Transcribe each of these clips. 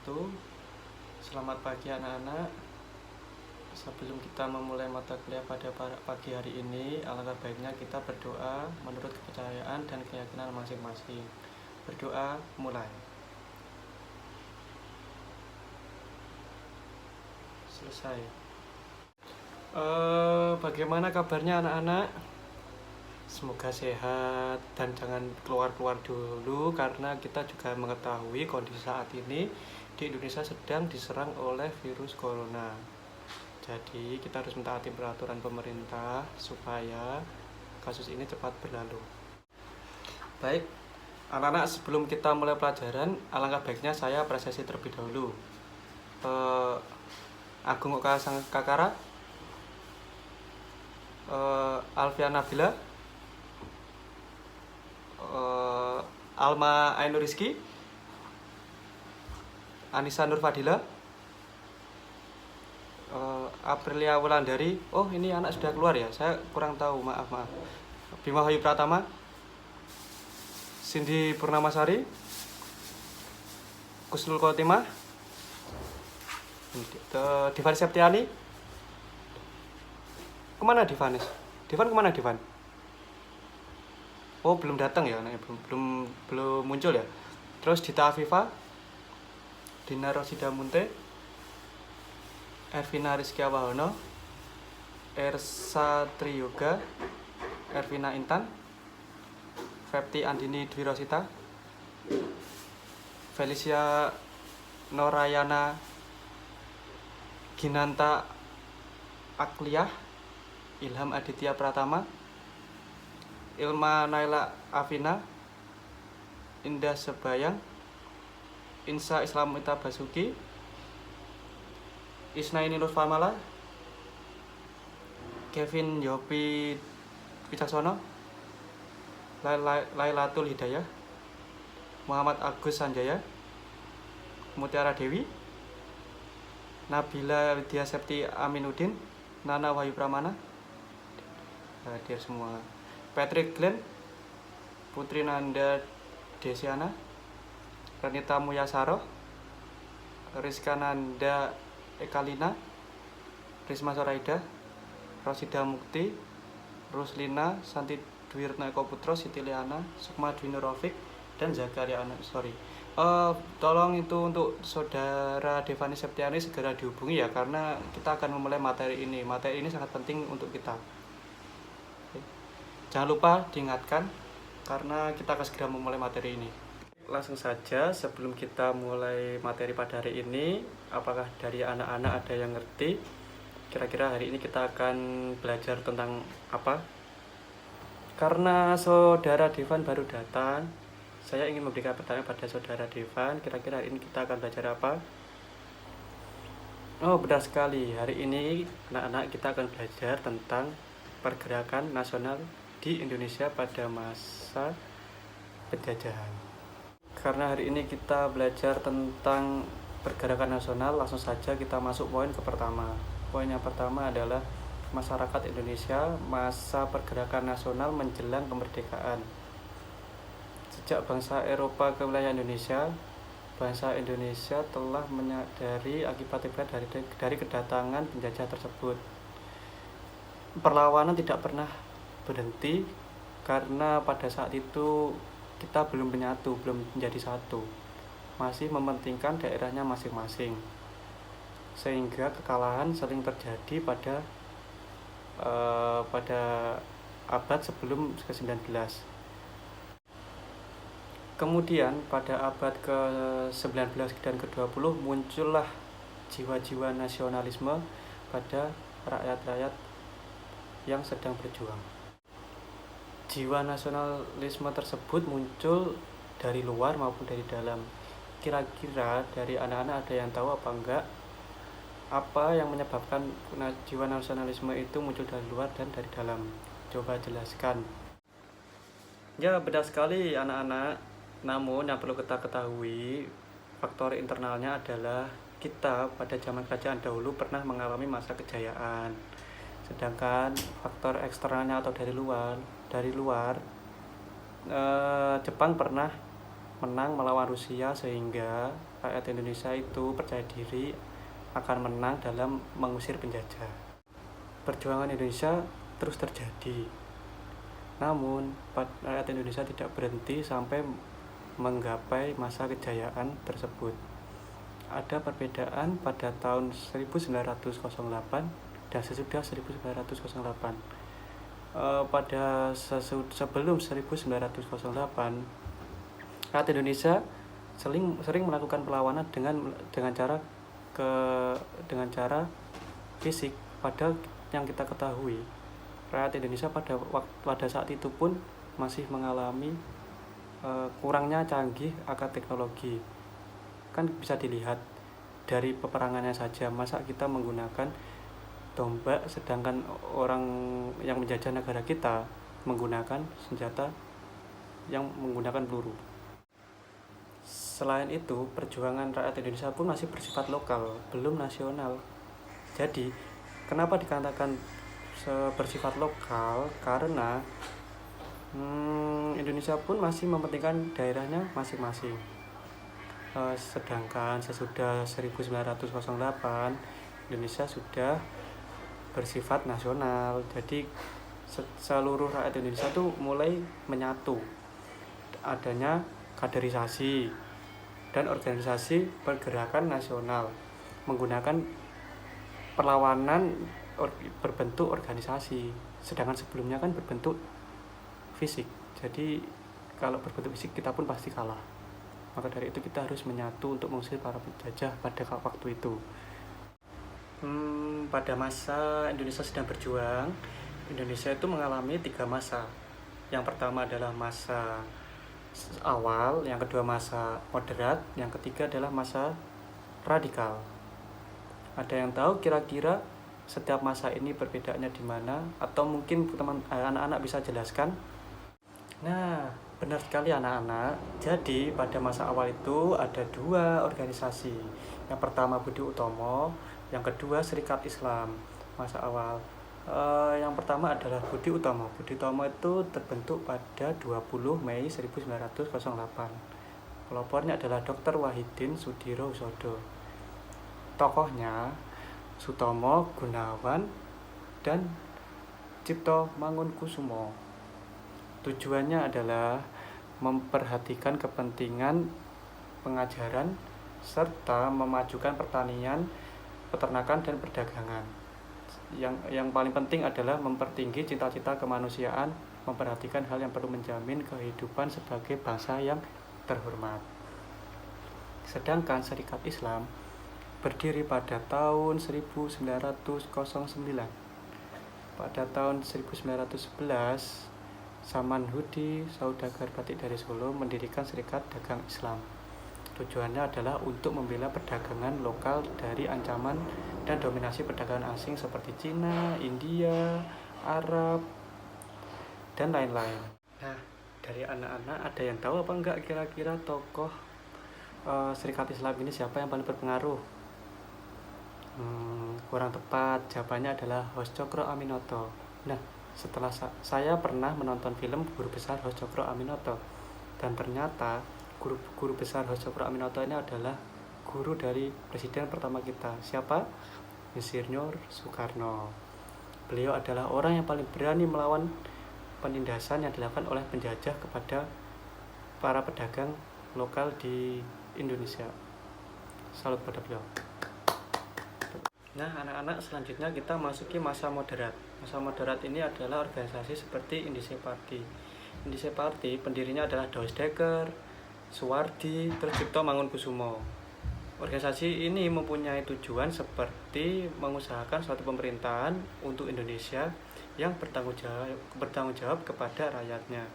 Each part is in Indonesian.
wabarakatuh. Selamat pagi anak-anak. Sebelum kita memulai mata kuliah pada pagi hari ini, alangkah baiknya kita berdoa menurut kepercayaan dan keyakinan masing-masing. Berdoa mulai. Selesai. Bagaimana kabarnya anak-anak? Semoga sehat dan jangan keluar-keluar dulu, karena kita juga mengetahui kondisi saat ini di Indonesia sedang diserang oleh virus corona. Jadi kita harus mentaati peraturan pemerintah supaya kasus ini cepat berlalu. Baik, anak-anak, sebelum kita mulai pelajaran, alangkah baiknya saya apresiasi terlebih dahulu. Agung Oka Sang Kakara, Alfian Nabila, Alma Ainur Rizky, Anissa Nur Fadila, Aprilia Wulandari. Oh, ini anak sudah keluar ya, saya kurang tahu, maaf. Bima Hayu Pratama, Cindy Purnamasari, Kusnul Khotimah, Divan Septiani. Kemana Divanis? Divan kemana Divan? Oh, belum datang ya, belum muncul ya. Terus Dita Afifa, Dina Rosida Munte, Ervina Rizky Wahono, Ersa Triyoga, Ervina Intan, Fepti Andini Dwi Rosita, Felicia Norayana Ginanta Akliyah, Ilham Aditya Pratama, Ilma Naila Afina, Indah Sebayang, Insa Islamita Basuki, Isnaini Nur Famala, Kevin Yopi Wicaksono, Lailatul Hidayah, Muhammad Agus Sanjaya, Mutiara Dewi, Nabila Widya Septi Aminuddin, Nana Wahyu Pramana, hadir semua. Patrick Glenn, Putri Nanda Desiana, Renita Muyasaro, Rizka Nanda Ekalina, Risma Soraida, Rosida Mukti, Ruslina, Santi Dwirno Eko Putro, Siti Liana, Sukma Dwi Nurofik, dan Zakaria Sorry. Tolong itu untuk saudara Devani Septiani segera dihubungi ya, karena kita akan memulai materi ini. Materi ini sangat penting untuk kita. Jangan lupa diingatkan, karena kita akan segera memulai materi ini. Langsung saja, sebelum kita mulai materi pada hari ini, apakah dari anak-anak ada yang ngerti kira-kira hari ini kita akan belajar tentang apa? Karena saudara Devan baru datang, saya ingin memberikan pertanyaan pada saudara Devan, kira-kira hari ini kita akan belajar apa? Oh, benar sekali. Hari ini anak-anak kita akan belajar tentang pergerakan nasional di Indonesia pada masa penjajahan. Karena hari ini kita belajar tentang pergerakan nasional, langsung saja kita masuk poin ke pertama. Poin yang pertama adalah masyarakat Indonesia masa pergerakan nasional menjelang kemerdekaan. Sejak bangsa Eropa ke wilayah Indonesia, bangsa Indonesia telah menyadari akibat-akibat dari kedatangan penjajah tersebut. Perlawanan tidak pernah berhenti, karena pada saat itu kita belum menyatu, belum menjadi satu, masih mementingkan daerahnya masing-masing, sehingga kekalahan sering terjadi pada abad sebelum ke-19. Kemudian pada abad ke-19 dan ke-20 muncullah jiwa-jiwa nasionalisme pada rakyat-rakyat yang sedang berjuang. Jiwa nasionalisme tersebut muncul dari luar maupun dari dalam. Kira-kira dari anak-anak ada yang tahu apa enggak, apa yang menyebabkan jiwa nasionalisme itu muncul dari luar dan dari dalam? Coba jelaskan. Ya, benar sekali anak-anak. Namun yang perlu kita ketahui, faktor internalnya adalah kita pada zaman kerajaan dahulu pernah mengalami masa kejayaan. Sedangkan faktor eksternalnya atau dari luar, Jepang pernah menang melawan Rusia, sehingga rakyat Indonesia itu percaya diri akan menang dalam mengusir penjajah. Perjuangan Indonesia terus terjadi. Namun, rakyat Indonesia tidak berhenti sampai menggapai masa kejayaan tersebut. Ada perbedaan pada tahun 1908 dan sesudah 1908. Sebelum 1908, rakyat Indonesia sering melakukan perlawanan dengan cara fisik. Padahal yang kita ketahui, rakyat Indonesia pada saat itu pun masih mengalami kurangnya canggih akan teknologi. Kan bisa dilihat dari peperangannya saja, masa kita menggunakan tombak sedangkan orang yang menjajah negara kita menggunakan senjata yang menggunakan peluru. Selain itu, perjuangan rakyat Indonesia pun masih bersifat lokal, belum nasional. Jadi, kenapa dikatakan bersifat lokal? Karena Indonesia pun masih mementingkan daerahnya masing-masing. Sedangkan sesudah 1908, Indonesia sudah bersifat nasional. Jadi seluruh rakyat Indonesia tuh mulai menyatu. Adanya kaderisasi dan organisasi pergerakan nasional menggunakan perlawanan berbentuk organisasi. Sedangkan sebelumnya kan berbentuk fisik. Jadi kalau berbentuk fisik kita pun pasti kalah. Maka dari itu kita harus menyatu untuk mengusir para penjajah pada waktu itu. Pada masa Indonesia sedang berjuang, Indonesia itu mengalami 3 masa. Yang pertama adalah masa awal, yang kedua masa moderat, yang ketiga adalah masa radikal. Ada yang tahu kira-kira setiap masa ini perbedaannya di mana? Atau mungkin anak-anak bisa jelaskan? Nah, benar sekali anak-anak. Jadi pada masa awal itu ada 2 organisasi. Yang pertama Budi Utomo, yang kedua Serikat Islam. Masa awal yang pertama adalah Budi Utomo. Budi Utomo itu terbentuk pada 20 Mei 1908. Pelopornya adalah Dr. Wahidin Sudirohusodo. Tokohnya Sutomo, Gunawan, dan Cipto Mangunkusumo. Tujuannya adalah memperhatikan kepentingan pengajaran serta memajukan pertanian, peternakan, dan perdagangan. Yang paling penting adalah mempertinggi cita-cita kemanusiaan, memperhatikan hal yang perlu menjamin kehidupan sebagai bangsa yang terhormat. Sedangkan Serikat Islam berdiri pada tahun 1909. Pada tahun 1911, Samanhudi, saudagar batik dari Solo, mendirikan Serikat Dagang Islam. Tujuannya adalah untuk membela perdagangan lokal dari ancaman dan dominasi perdagangan asing seperti Cina, India, Arab, dan lain-lain. Nah, dari anak-anak ada yang tahu apa enggak kira-kira tokoh Serikat Islam ini siapa yang paling berpengaruh? Kurang tepat, jawabannya adalah Hoscokro Aminoto. Nah, setelah saya pernah menonton film Guru Besar Hoscokro Aminoto, dan ternyata guru besar Hoscokro Aminoto ini adalah guru dari presiden pertama kita. Siapa? Insinyur Soekarno. Beliau adalah orang yang paling berani melawan penindasan yang dilakukan oleh penjajah kepada para pedagang lokal di Indonesia. Salut pada beliau. Nah, anak-anak, selanjutnya kita masuki masa moderat. Masa moderat ini adalah organisasi seperti Indische Party. Indische Party pendirinya adalah Doesdekker, Suwardi, terus Cipto Mangunkusumo. Organisasi ini mempunyai tujuan seperti mengusahakan suatu pemerintahan untuk Indonesia yang bertanggung jawab kepada rakyatnya.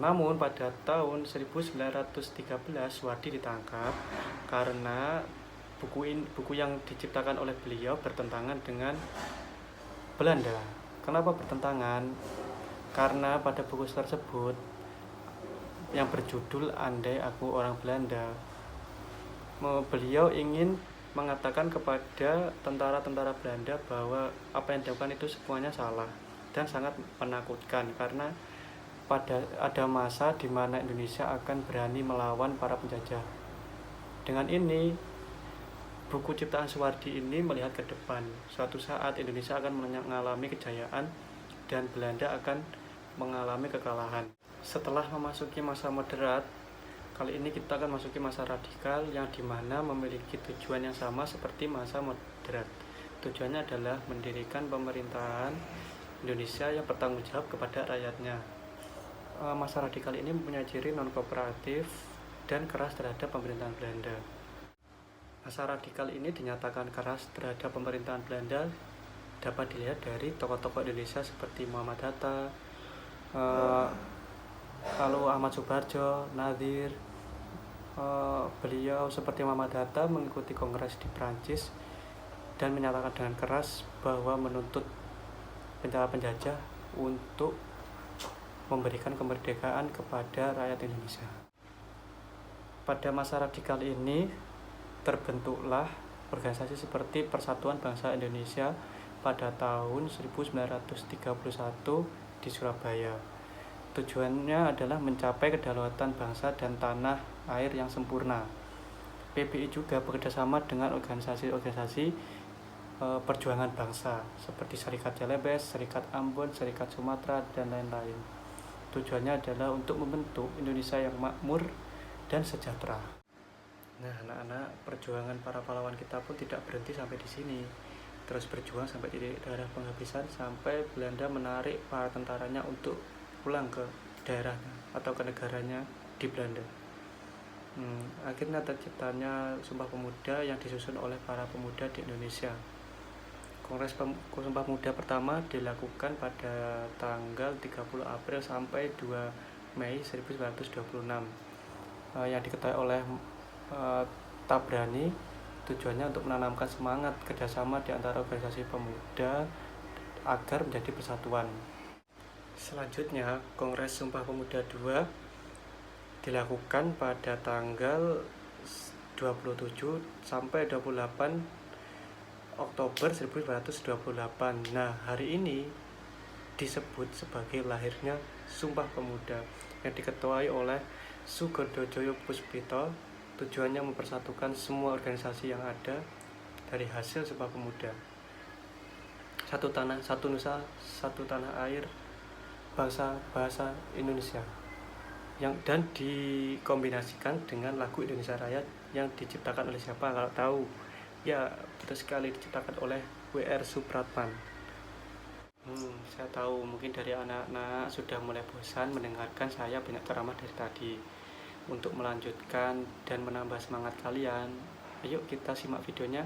Namun pada tahun 1913 Suwardi ditangkap karena buku yang diciptakan oleh beliau bertentangan dengan Belanda. Kenapa bertentangan? Karena pada buku tersebut yang berjudul Andai Aku Orang Belanda, beliau ingin mengatakan kepada tentara-tentara Belanda bahwa apa yang dilakukan itu semuanya salah dan sangat menakutkan, karena ada masa di mana Indonesia akan berani melawan para penjajah. Dengan ini, buku ciptaan Suwardi ini melihat ke depan. Suatu saat Indonesia akan mengalami kejayaan dan Belanda akan mengalami kekalahan. Setelah memasuki masa moderat, kali ini kita akan memasuki masa radikal yang dimana memiliki tujuan yang sama seperti masa moderat. Tujuannya adalah mendirikan pemerintahan Indonesia yang bertanggung jawab kepada rakyatnya. Masa radikal ini mempunyai ciri non-kooperatif dan keras terhadap pemerintahan Belanda. Masa radikal ini dinyatakan keras terhadap pemerintahan Belanda dapat dilihat dari tokoh-tokoh Indonesia seperti Muhammad Hatta, lalu Ahmad Subarjo, Nadir. Beliau seperti Muhammad Hatta mengikuti kongres di Prancis dan menyatakan dengan keras bahwa menuntut penjajah untuk memberikan kemerdekaan kepada rakyat Indonesia. Pada masa radikal ini terbentuklah organisasi seperti Persatuan Bangsa Indonesia pada tahun 1931 di Surabaya. Tujuannya adalah mencapai kedaulatan bangsa dan tanah air yang sempurna. PBI juga bekerjasama dengan organisasi-organisasi perjuangan bangsa seperti Serikat Celebes, Serikat Ambon, Serikat Sumatera, dan lain-lain. Tujuannya adalah untuk membentuk Indonesia yang makmur dan sejahtera. Nah, anak-anak, perjuangan para pahlawan kita pun tidak berhenti sampai di sini. Terus berjuang sampai titik darah penghabisan sampai Belanda menarik para tentaranya untuk pulang ke daerahnya atau ke negaranya di Belanda. Akhirnya terciptanya Sumpah Pemuda yang disusun oleh para pemuda di Indonesia. Kongres Sumpah Pemuda pertama dilakukan pada tanggal 30 April sampai 2 Mei 1926 yang diketahui oleh Tabrani. Tujuannya untuk menanamkan semangat kerjasama di antara organisasi pemuda agar menjadi persatuan. Selanjutnya, Kongres Sumpah Pemuda II dilakukan pada tanggal 27 sampai 28 Oktober 1928. Nah, hari ini disebut sebagai lahirnya Sumpah Pemuda yang diketuai oleh Sugondo-Joyo Puspito. Tujuannya mempersatukan semua organisasi yang ada dari hasil Sumpah Pemuda. Satu tanah, satu nusa, satu tanah air, bangsa bahasa Indonesia. Dan dikombinasikan dengan lagu Indonesia Raya yang diciptakan oleh siapa? Kalau tahu, ya betul sekali, diciptakan oleh W.R. Supratman. Saya tahu mungkin dari anak-anak sudah mulai bosan mendengarkan saya banyak ceramah dari tadi. Untuk melanjutkan dan menambah semangat kalian, ayo kita simak videonya.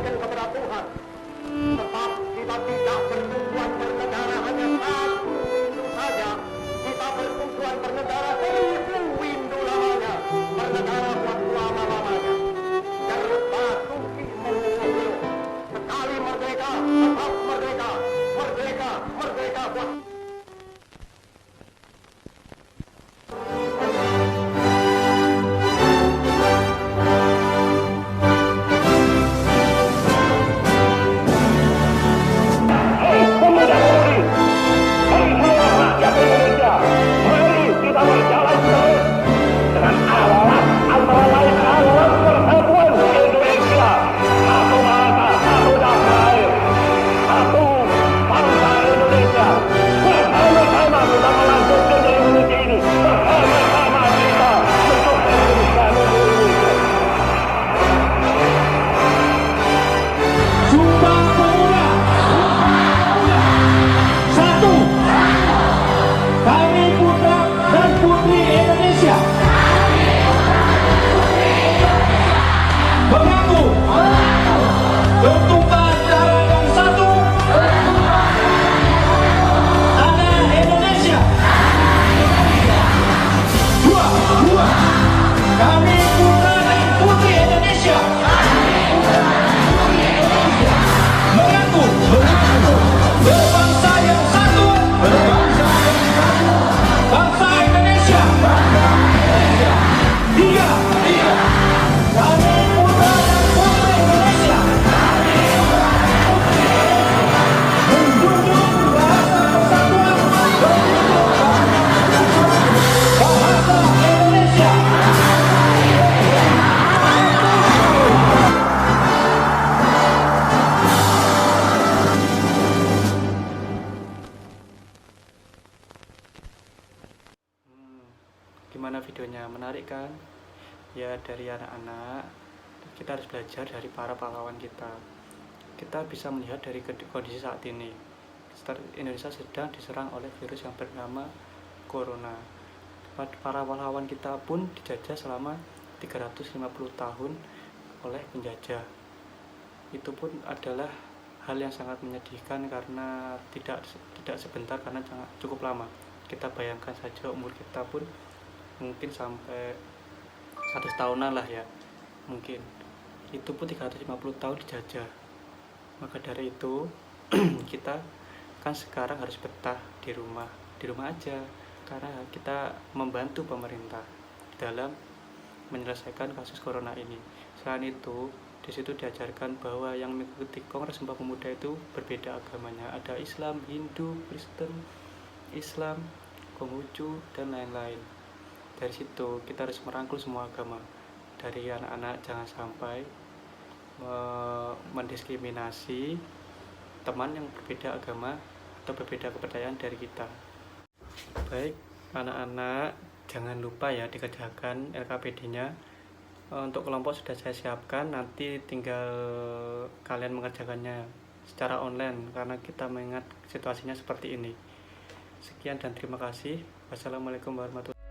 kembalikan kepada Tuhan. Sebab kita tidak bertujuan bernegara hanya satu windu saja. Kita bertujuan bernegara 1000 windu lamanya. Bernegara buat lama-lamanya. Terbatu Immobilio. Sekali merdeka, tetap merdeka. Merdeka, merdeka buat Gimana videonya, menarik kan? Ya, dari anak-anak kita harus belajar dari para pahlawan kita. Kita bisa melihat dari kondisi saat ini, Indonesia sedang diserang oleh virus yang bernama Corona. Para pahlawan kita pun dijajah selama 350 tahun oleh penjajah. Itu pun adalah hal yang sangat menyedihkan karena tidak sebentar, karena sangat cukup lama. Kita bayangkan saja umur kita pun mungkin sampai 100 tahunan lah ya, mungkin itu pun 350 tahun dijajah. Maka dari itu kita kan sekarang harus betah di rumah aja, karena kita membantu pemerintah dalam menyelesaikan kasus corona ini. Selain itu, di situ diajarkan bahwa yang mengikuti Kongres Sumpah Pemuda itu berbeda agamanya, ada Islam, Hindu, Kristen, Islam, Konghucu, dan lain-lain. Dari situ kita harus merangkul semua agama. Dari anak-anak jangan sampai mendiskriminasi teman yang berbeda agama atau berbeda kepercayaan dari kita. Baik, anak-anak jangan lupa ya dikerjakan LKPD-nya. Untuk kelompok sudah saya siapkan, nanti tinggal kalian mengerjakannya secara online karena kita mengingat situasinya seperti ini. Sekian dan terima kasih. Wassalamualaikum warahmatullahi wabarakatuh.